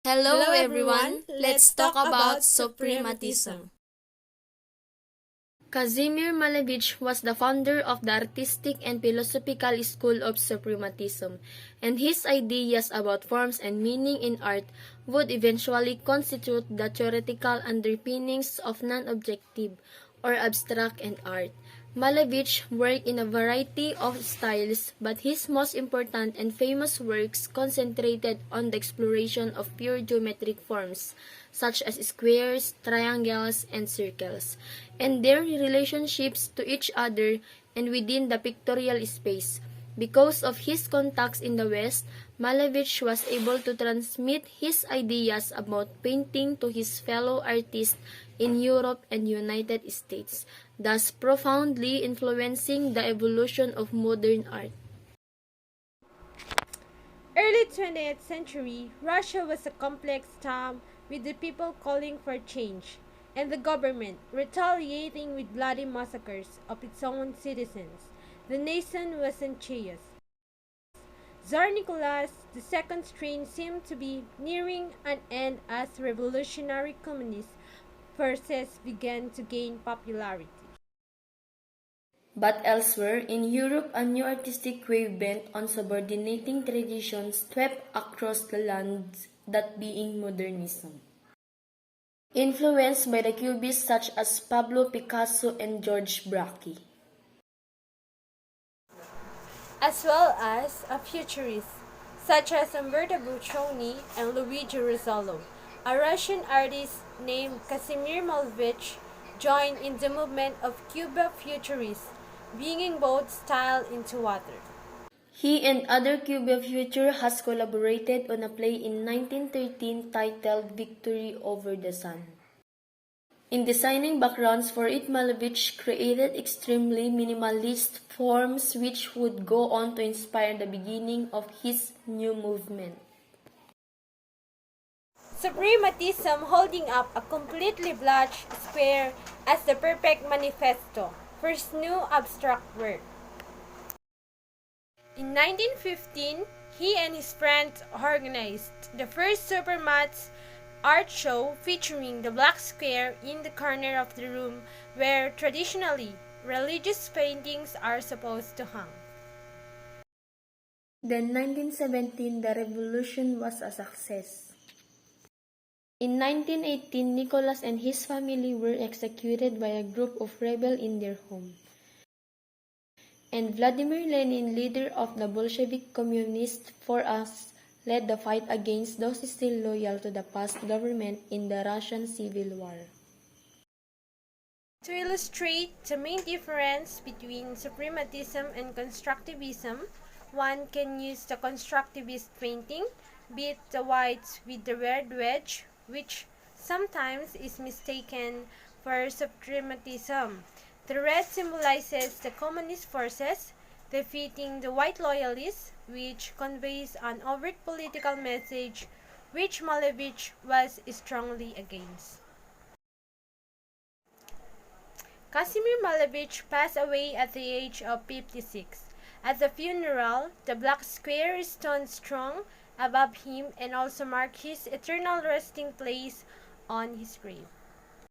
Hello everyone, let's talk about suprematism. Kazimir Malevich was the founder of the artistic and philosophical school of suprematism, and his ideas about forms and meaning in art would eventually constitute the theoretical underpinnings of non-objective or abstract and art. Malevich worked in a variety of styles, but his most important and famous works concentrated on the exploration of pure geometric forms, such as squares, triangles, and circles, and their relationships to each other and within the pictorial space. Because of his contacts in the West, Malevich was able to transmit his ideas about painting to his fellow artists in Europe and United States, thus profoundly influencing the evolution of modern art. Early 20th century, Russia was a complex time with the people calling for change and the government retaliating with bloody massacres of its own citizens. The nation was in chaos. Tsar Nicholas II's reign seemed to be nearing an end as revolutionary communist forces began to gain popularity. But elsewhere, in Europe, a new artistic wave bent on subordinating traditions swept across the lands, that being modernism. Influenced by the Cubists such as Pablo Picasso and George Braque, as well as a futurist such as Umberto Buccioni and Luigi Russolo. A Russian artist named Kazimir Malevich joined in the movement of Cuba futurists, bringing both style into water. he and other Cuba Future has collaborated on a play in 1913 titled Victory Over the Sun. In designing backgrounds for it, Malevich created extremely minimalist forms which would go on to inspire the beginning of his new movement. Suprematism holding up a completely black square as the perfect manifesto for his new abstract work. In 1915, he and his friends organized the first Supermats art show featuring the black square in the corner of the room where traditionally religious paintings are supposed to hang. Then 1917, the revolution was a success. In 1918, Nicholas and his family were executed by a group of rebels in their home. And Vladimir Lenin, leader of the Bolshevik Communist Forces, led the fight against those still loyal to the past government in the Russian Civil War. To illustrate the main difference between suprematism and constructivism, one can use the constructivist painting, beat the whites with the red wedge, which sometimes is mistaken for suprematism. The red symbolizes the communist forces defeating the white loyalists, which conveys an overt political message which Malevich was strongly against. Kazimir Malevich passed away at the age of 56. At the funeral, the black square stood strong above him and also marked his eternal resting place on his grave.